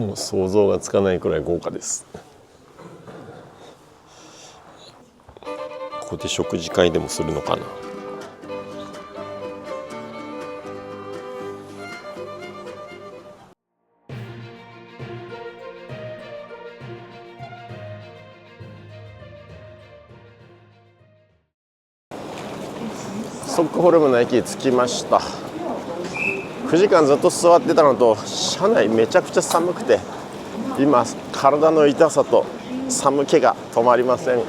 もう想像がつかないくらい豪華です。ここで食事会でもするのかな。ストックホルムの駅着きました。9時間ずっと座ってたのと、車内めちゃくちゃ寒くて、今体の痛さと寒気が止まりません。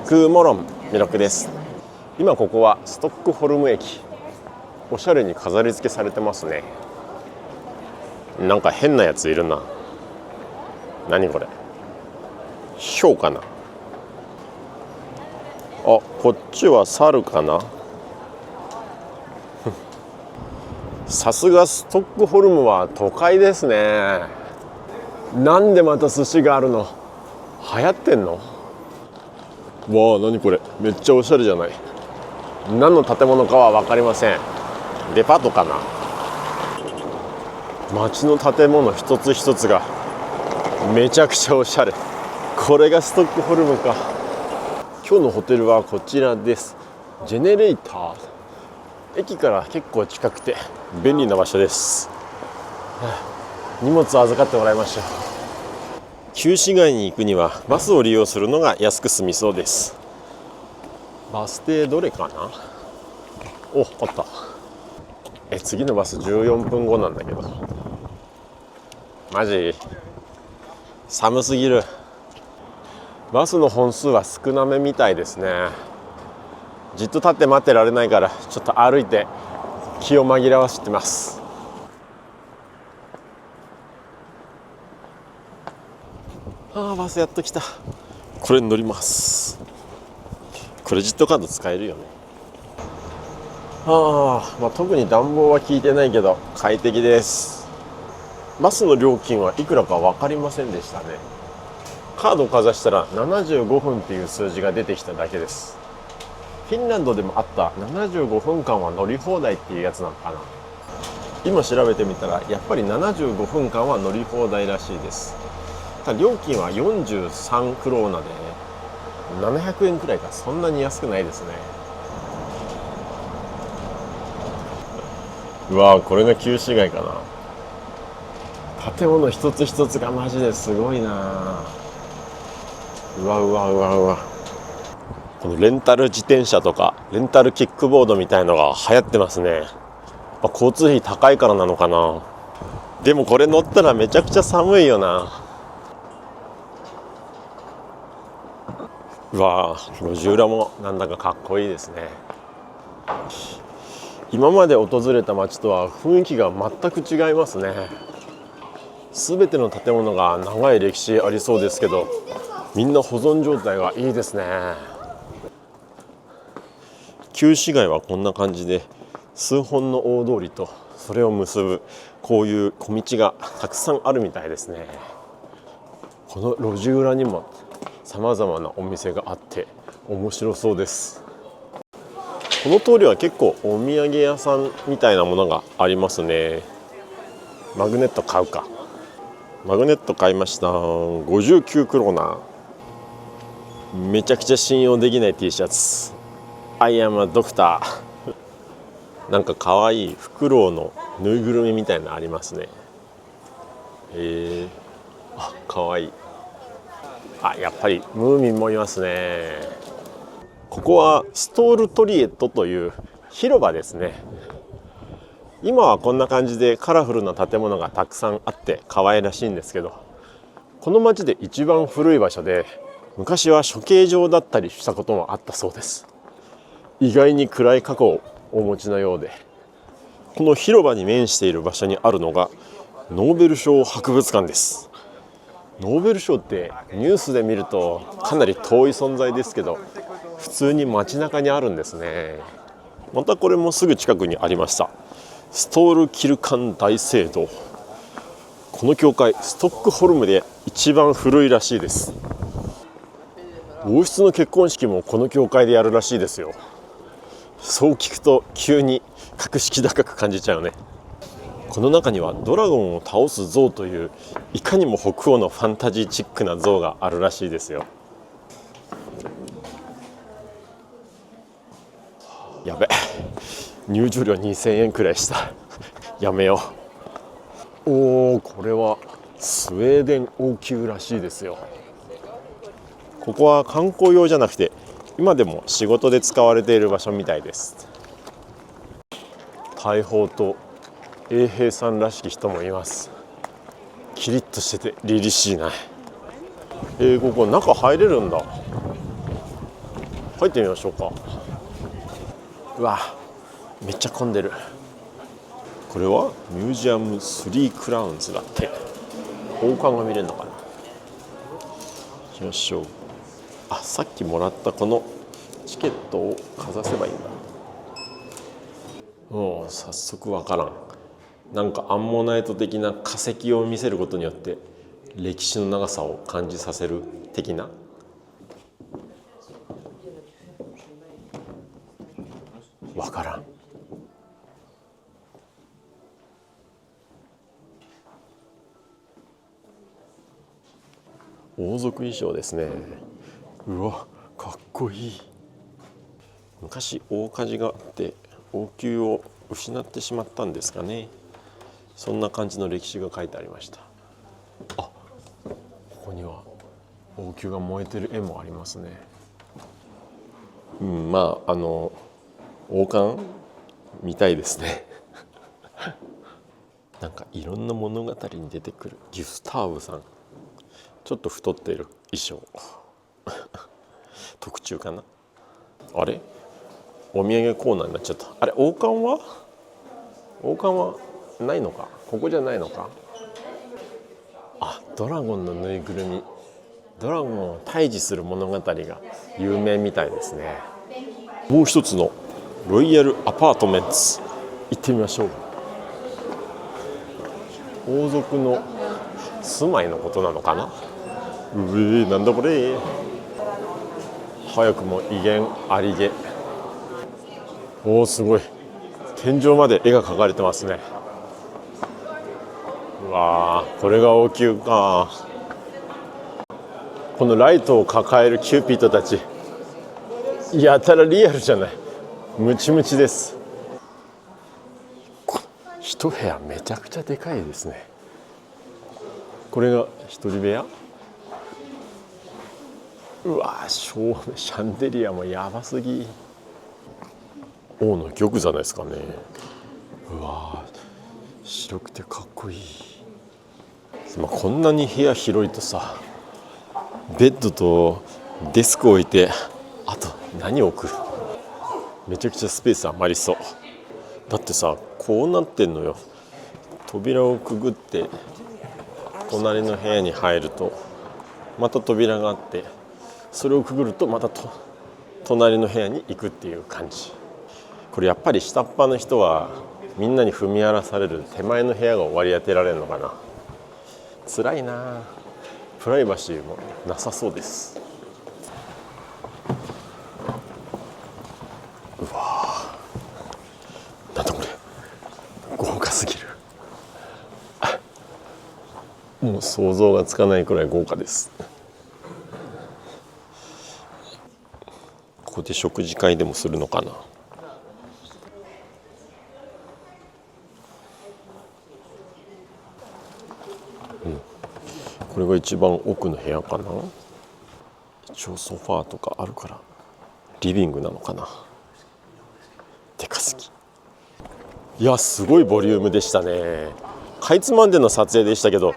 クーモロン魅力です。今ここはストックホルム駅。おしゃれに飾り付けされてますね。なんか変なやついるな。何これ、ヒョウかな。あ、こっちは猿かな。さすがストックホルムは都会ですね。なんでまた寿司があるの？流行ってんの？わあ、何これ、めっちゃおしゃれじゃない。何の建物かは分かりません。デパートかな。街の建物一つ一つがめちゃくちゃおしゃれ。これがストックホルムか。今日のホテルはこちらです。ジェネレーター。駅から結構近くて便利な場所です。荷物を預かってもらいましょう。旧市街に行くにはバスを利用するのが安く済みそうです。バス停どれかな。お、あった。次のバス14分後なんだけど、マジ寒すぎる。バスの本数は少なめみたいですね。じっと立って待ってられないから、ちょっと歩いて気を紛らわしてます。バスやっと来た。これに乗ります。クレジットカード使えるよね。特に暖房は効いてないけど快適です。バスの料金はいくらか分かりませんでしたね。カードをかざしたら75分っていう数字が出てきただけです。フィンランドでもあった75分間は乗り放題っていうやつなのかな。今調べてみたらやっぱり75分間は乗り放題らしいです。ただ料金は43クローナで700円くらいか。そんなに安くないですね。うわー、これが旧市街かな。建物一つ一つがマジですごいな。うわうわうわうわ。このレンタル自転車とかレンタルキックボードみたいのが流行ってますね。交通費高いからなのかな。でもこれ乗ったらめちゃくちゃ寒いよな。うわー、路地裏もなんだかかっこいいですね。今まで訪れた街とは雰囲気が全く違いますね。全ての建物が長い歴史ありそうですけど、みんな保存状態がいいですね。旧市街はこんな感じで、数本の大通りとそれを結ぶこういう小道がたくさんあるみたいですね。この路地裏にもさまざまなお店があって面白そうです。この通りは結構お土産屋さんみたいなものがありますね。マグネット買うか。マグネット買いました。59クローナー。めちゃくちゃ信用できない T シャツ。アイアムドクター。なんかかわいいフクロウのぬいぐるみみたいなのありますね。かわいい。やっぱりムーミンもいますね。ここはストールトリエットという広場ですね。今はこんな感じでカラフルな建物がたくさんあって可愛らしいんですけど、この町で一番古い場所で、昔は処刑場だったりしたこともあったそうです。意外に暗い過去をお持ちのようで、この広場に面している場所にあるのがノーベル賞博物館です。ノーベル賞ってニュースで見るとかなり遠い存在ですけど、普通に街中にあるんですね。またこれもすぐ近くにありました。ストールキルカン大聖堂。この教会ストックホルムで一番古いらしいです。王室の結婚式もこの教会でやるらしいですよ。そう聞くと急に格式高く感じちゃうね。この中にはドラゴンを倒す像といういかにも北欧のファンタジーチックな像があるらしいですよ。やべ、入場料2000円くらいしたやめよう。おお、これはスウェーデン王宮らしいですよ。ここは観光用じゃなくて今でも仕事で使われている場所みたいです。大砲と衛兵さんらしき人もいます。キリッとしてて凛々しいな。ここ中入れるんだ。入ってみましょうか。うわ、めっちゃ混んでる。これはミュージアム3クラウンズだって。王冠が見れるのかな。行きましょう。あ、さっきもらったこのチケットをかざせばいいんだ。もう早速わからん。なんかアンモナイト的な化石を見せることによって歴史の長さを感じさせる的な。わからん。王族衣装ですね。うわ、かっこいい。昔大火事があって王宮を失ってしまったんですかね。そんな感じの歴史が書いてありました。あ、ここには王宮が燃えてる絵もありますね。まあ王冠みたいですねなんかいろんな物語に出てくるギュスターヴさん、ちょっと太っている衣装特注かな。あれ、お土産コーナーになっちゃった。あれ、王冠はないのか。ここじゃないのか。あ、ドラゴンのぬいぐるみ、ドラゴンを退治する物語が有名みたいですね。もう一つのロイヤルアパートメンツ行ってみましょう。王族の住まいのことなのかな。なんだこれ。早くも威厳ありげ。おー、すごい。天井まで絵が描かれてますね。うわー、これが王宮か。このライトを抱えるキューピッドたち、やたらリアルじゃない。ムチムチです。一部屋めちゃくちゃでかいですね。これが一人部屋。うわー、シャンデリアもやばすぎ。王の玉座ですかね。うわー、白くてかっこいい。こんなに部屋広いとさ、ベッドとデスク置いて、あと何置く。めちゃくちゃスペース余りそう。だってさ、こうなってんのよ。扉をくぐって隣の部屋に入るとまた扉があって、それをくぐるとまた隣の部屋に行くっていう感じ。これやっぱり下っ端の人はみんなに踏み荒らされる手前の部屋が割り当てられるのかな。辛いな。プライバシーもなさそうです。うわー、なんだこれ、豪華すぎる。もう想像がつかないくらい豪華です。ここで食事会でもするのかな。これが一番奥の部屋かな。一応ソファーとかあるからリビングなのかな。でかすぎ。いや、すごいボリュームでしたね。かいつまんでの撮影でしたけど、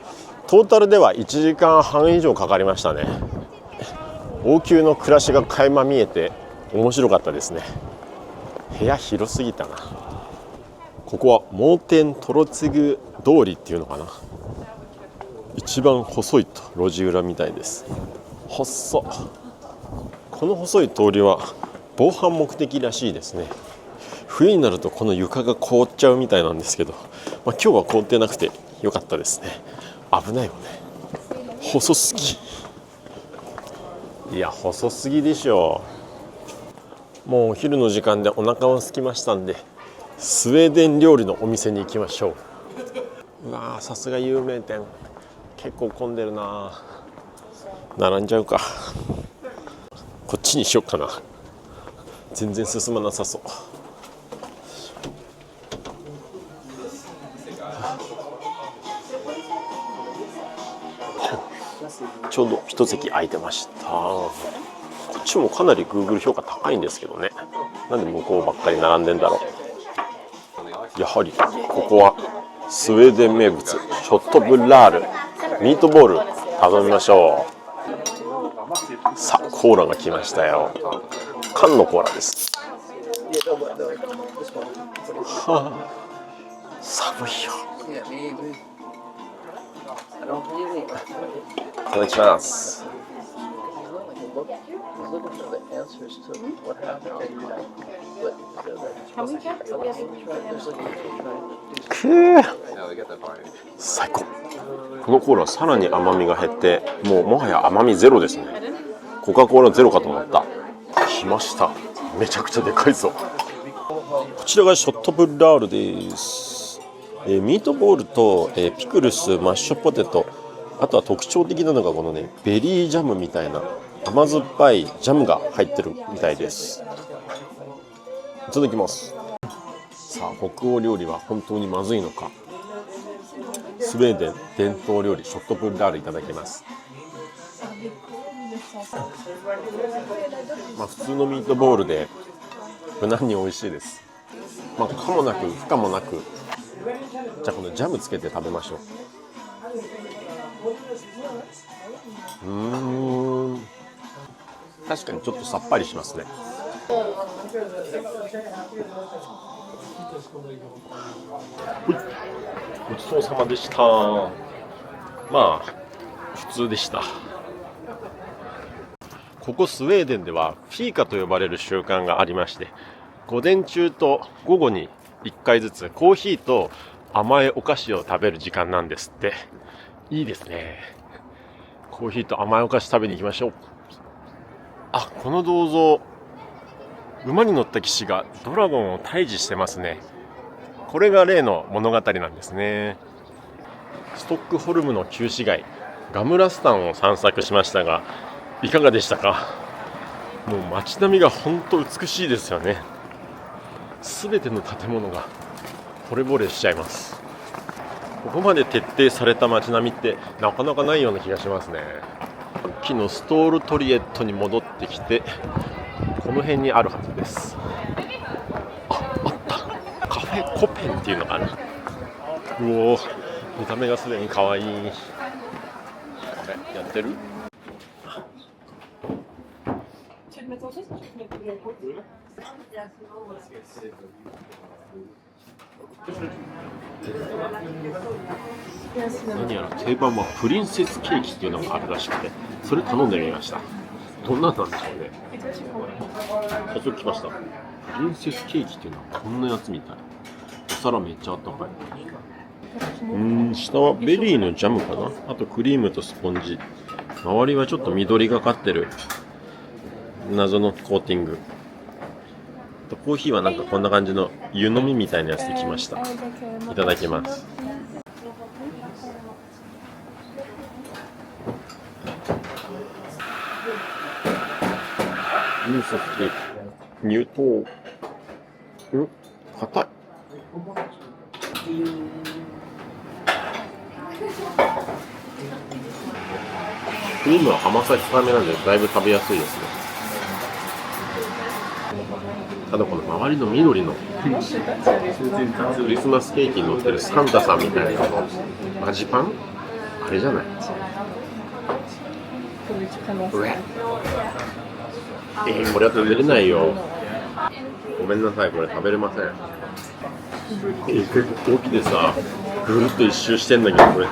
トータルでは1時間半以上かかりましたね。王宮の暮らしが垣間見えて面白かったですね。部屋広すぎたな。ここはモーテントロツグ通りっていうのかな。一番細いと路地裏みたいです。細っ。この細い通りは防犯目的らしいですね。冬になるとこの床が凍っちゃうみたいなんですけど、今日は凍ってなくてよかったですね。危ないよね。細すぎ。いや、細すぎでしょう。もうお昼の時間でお腹も空きましたんで、スウェーデン料理のお店に行きましょう。うわー、さすが有名店。結構混んでるな。並んじゃうか。こっちにしよっかな。全然進まなさそう。ちょうど一席空いてました。こっちもかなり Google 評価高いんですけどね。なんで向こうばっかり並んでんだろう。やはりここはスウェーデン名物ショットブラールミートボール頼みましょう。さあコーラが来ましたよ。缶のコーラです。はあ、寒いよ。いただきます。最高。このコーラはさらに甘みが減ってもはや甘みゼロですね。コカ・コーラゼロかと思った。来ました。めちゃくちゃでかいぞ。こちらがショットブラールです。ミートボールと、ピクルス、マッシュポテト、あとは特徴的なのがこのねベリージャムみたいな甘酸っぱいジャムが入ってるみたいです。いただきます。さあ北欧料理は本当にまずいのか。スウェーデン伝統料理ショットブラールいただきます。普通のミートボールで無難に美味しいです。可もなく不可もなく。じゃあこのジャムつけて食べましょう。確かにちょっとさっぱりしますね。ごちそうさまでした。普通でした。ここスウェーデンではフィーカと呼ばれる習慣がありまして、午前中と午後に1回ずつコーヒーと甘いお菓子を食べる時間なんですって。いいですね。コーヒーと甘いお菓子食べに行きましょう。この銅像、馬に乗った騎士がドラゴンを退治してますね。これが例の物語なんですね。ストックホルムの旧市街ガムラスタンを散策しましたが、いかがでしたか？もう街並みが本当美しいですよね。すべての建物が惚れ惚れしちゃいます。ここまで徹底された街並みってなかなかないような気がしますね。さっきのストールトリエットに戻ってきて、この辺にあるはずです。あった。カフェコペンっていうのかな。うおー、見た目がすでに可愛い。やってる？何やら定番はプリンセスケーキっていうのがあるらしくて、それ頼んでみました。どんなんなんでしょうね。早速来ました。プリンセスケーキっていうのはこんなやつみたい。お皿めっちゃあったかい。下はベリーのジャムかな。あとクリームとスポンジ。周りはちょっと緑がかってる謎のコーティング。コーヒーはなんかこんな感じの湯飲みみたいなやつで来ました。いただきます。プリンセスケーキ入刀。硬い。クリームは甘さ控えめなんでだいぶ食べやすいですね。ただこの周りの緑のクリスマスケーキに乗ってるサンタさんみたいなのマジパンあれじゃない？これは食べれないよ。ごめんなさい、これ食べれません。結構大きいでさ、ぐるっと一周してんだけど、これ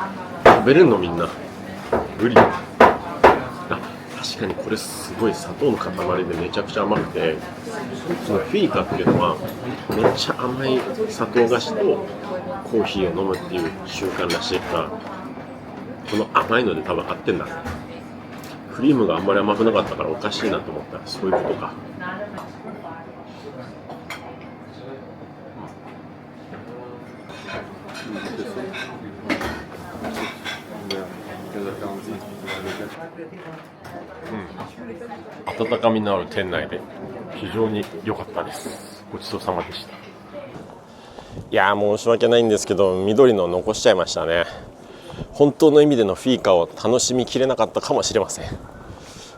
食べれんのみんな？無理。確かにこれすごい砂糖の塊でめちゃくちゃ甘くて、そのフィーカっていうのはめっちゃ甘い砂糖菓子とコーヒーを飲むっていう習慣らしいから、この甘いので多分合ってんだ。クリームがあんまり甘くなかったからおかしいなと思ったらそういうことか。温かみのある店内で非常に良かったです。ごちそうさまでした。いや申し訳ないんですけど、緑の残しちゃいましたね。本当の意味でのフィーカを楽しみきれなかったかもしれません。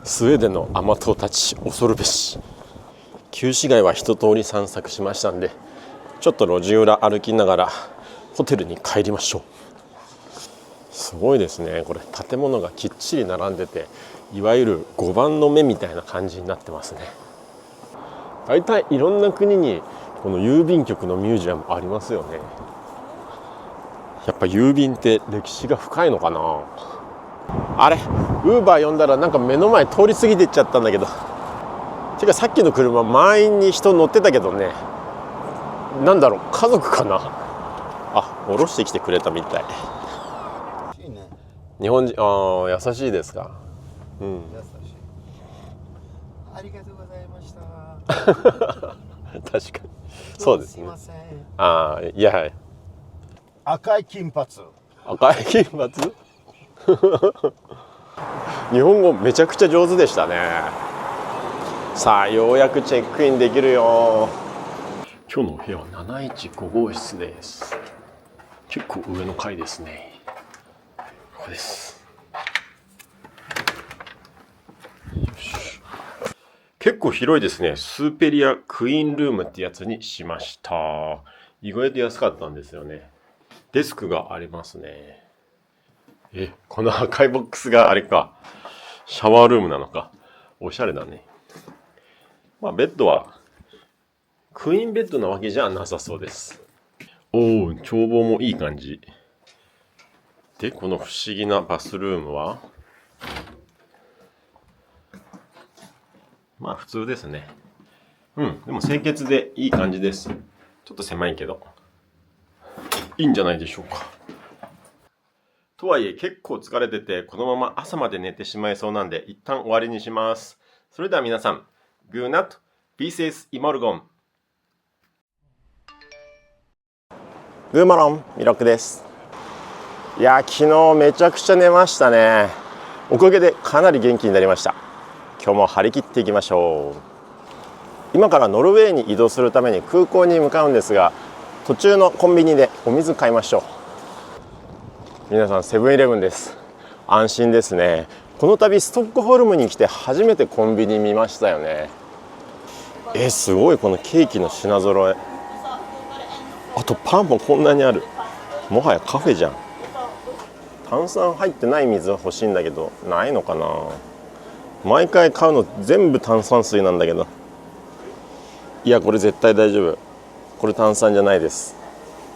スウェーデンの甘党たち恐るべし。旧市街は一通り散策しましたんで、ちょっと路地裏歩きながらホテルに帰りましょう。すごいですね。これ建物がきっちり並んでて、いわゆる5番の目みたいな感じになってますね。大体いろんな国にこの郵便局のミュージアムありますよね。やっぱ郵便って歴史が深いのかな。あれ、ウーバー呼んだらなんか目の前通り過ぎていっちゃったんだけど。てかさっきの車満員に人乗ってたけどね、なんだろう、家族かな。あ、降ろしてきてくれたみたい。日本人、優しいですか。うん、優しい。ありがとうございました。確かにそうですね。いや、赤い金髪。赤い金髪日本語めちゃくちゃ上手でしたね。さあようやくチェックインできるよ。今日のお部屋は715号室です。結構上の階ですね。ここです。結構広いですね。スーペリアクイーンルームってやつにしました。意外と安かったんですよね。デスクがありますね。この赤いボックスがあれか。シャワールームなのか。おしゃれだね。まあベッドはクイーンベッドなわけじゃなさそうです。おお、眺望もいい感じ。で、この不思議なバスルームはまあ普通ですね。でも清潔でいい感じです。ちょっと狭いけどいいんじゃないでしょうか。とはいえ結構疲れてて、このまま朝まで寝てしまいそうなんで一旦終わりにします。それでは皆さん、グーナット、ピーセスイモルゴン。グーマロン、ミロックです。いや、昨日めちゃくちゃ寝ましたね。おかげでかなり元気になりました。今日も張り切っていきましょう。今からノルウェーに移動するために空港に向かうんですが、途中のコンビニでお水買いましょう。皆さん、セブンイレブンです。安心ですね。この度ストックホルムに来て初めてコンビニ見ましたよね。すごい、このケーキの品揃え。あとパンもこんなにある。もはやカフェじゃん。炭酸入ってない水は欲しいんだけど、ないのかな。毎回買うの全部炭酸水なんだけど。いや、これ絶対大丈夫。これ炭酸じゃないです。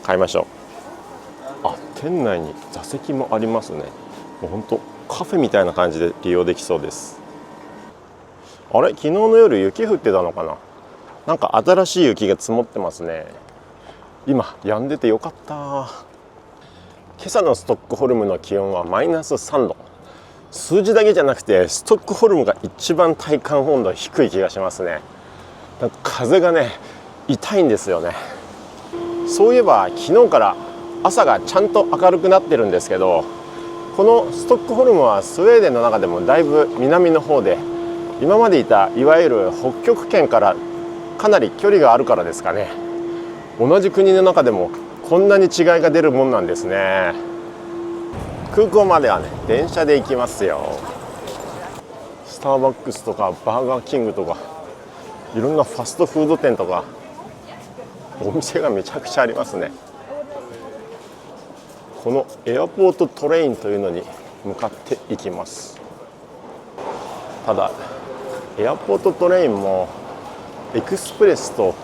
買いましょう。あ、店内に座席もありますね。もうほんとカフェみたいな感じで利用できそうです。あれ、昨日の夜雪降ってたのかな。なんか新しい雪が積もってますね。今止んでてよかった。今朝のストックホルムの気温はマイナス3度。数字だけじゃなくてストックホルムが一番体感温度低い気がしますね。なんか風がね、痛いんですよね。そういえば昨日から朝がちゃんと明るくなってるんですけど、このストックホルムはスウェーデンの中でもだいぶ南の方で、今までいたいわゆる北極圏からかなり距離があるからですかね。同じ国の中でもこんなに違いが出るもんなんですね。空港まではね、電車で行きますよ。スターバックスとかバーガーキングとか、いろんなファストフード店とかお店がめちゃくちゃありますね。このエアポートトレインというのに向かっていきます。ただエアポートトレインもエクスプレスと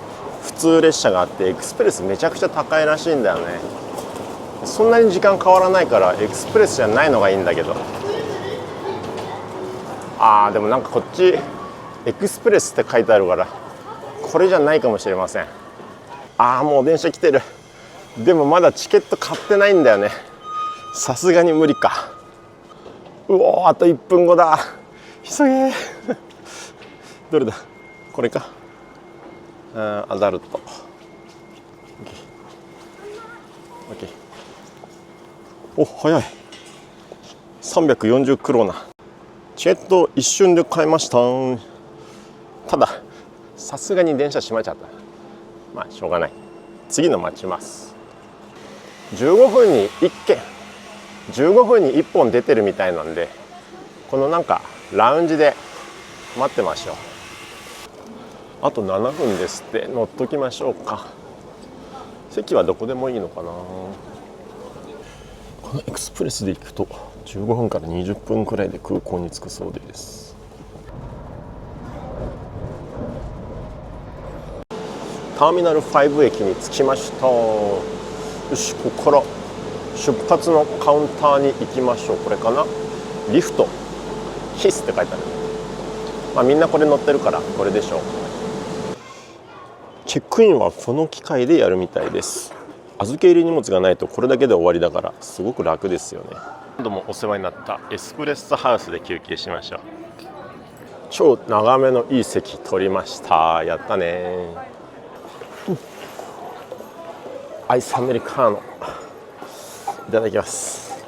普通列車があって、エクスプレスめちゃくちゃ高いらしいんだよね。そんなに時間変わらないからエクスプレスじゃないのがいいんだけど、でもなんかこっちエクスプレスって書いてあるからこれじゃないかもしれません。もう電車来てる。でもまだチケット買ってないんだよね。さすがに無理か。あと1分後だ。急げどれだ、これか。アダルト OK。 お、早い。340クローナ。チケット一瞬で買いました。たださすがに電車閉まっちゃった。まあしょうがない、次の待ちます。15分に1軒、15分に1本出てるみたいなんで、このなんかラウンジで待ってましょう。あと7分ですって。乗っときましょうか。席はどこでもいいのかな。このエクスプレスで行くと15分から20分くらいで空港に着くそうです。ターミナル5駅に着きました。よし、ここから出発のカウンターに行きましょう。これかな、リフトヒスって書いてある。まあみんなこれ乗ってるからこれでしょう。チェックインはこの機械でやるみたいです。預け入れ荷物がないとこれだけで終わりだからすごく楽ですよね。何度もお世話になったエスプレッソハウスで休憩しましょう。超眺めのいい席取りました。やったね。アイスアメリカーノいただきます。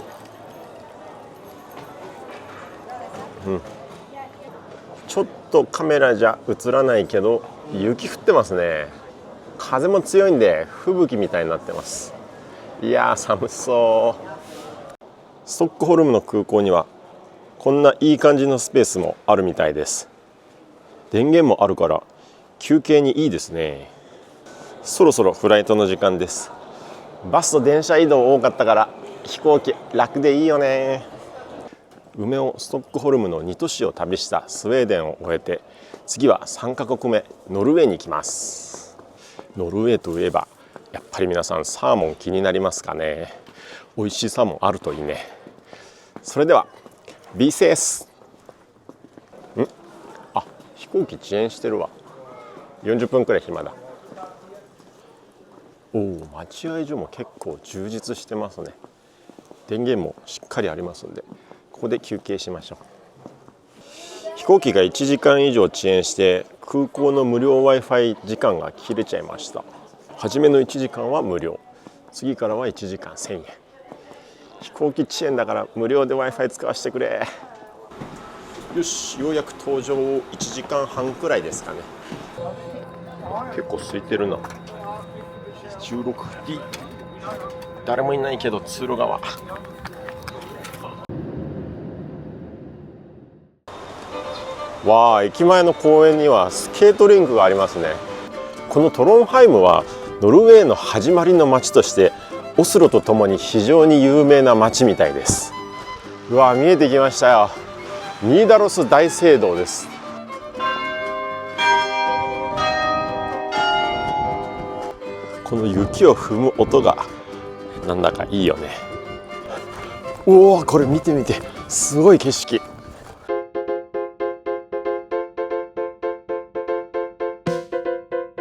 ちょっとカメラじゃ映らないけど雪降ってますね。風も強いんで吹雪みたいになってます。いやー寒そう。ストックホルムの空港にはこんないい感じのスペースもあるみたいです。電源もあるから休憩にいいですね。そろそろフライトの時間です。バスと電車移動多かったから飛行機楽でいいよね。梅をストックホルムの2都市を旅したスウェーデンを終えて、次は3カ国目ノルウェーに行きます。ノルウェーといえばやっぱり皆さんサーモン気になりますかね。美味しいサーモンあるといいね。それでは B セース。あ、飛行機遅延してるわ。40分くらい暇だ。おお、待合所も結構充実してますね。電源もしっかりありますんで、ここで休憩しましょう。飛行機が1時間以上遅延して空港の無料 Wi-Fi 時間が切れちゃいました。初めの1時間は無料、次からは1時間1000円。飛行機遅延だから無料で Wi-Fi 使わせてくれ。よし、ようやく搭乗1時間半くらいですかね。結構空いてるな。16D、 誰もいないけど通路側。わあ、駅前の公園にはスケートリンクがありますね。このトロンハイムはノルウェーの始まりの街としてオスロとともに非常に有名な街みたいです。うわあ、見えてきましたよ。ニーダロス大聖堂です。この雪を踏む音がなんだかいいよね。おお、これ見てみて、すごい景色。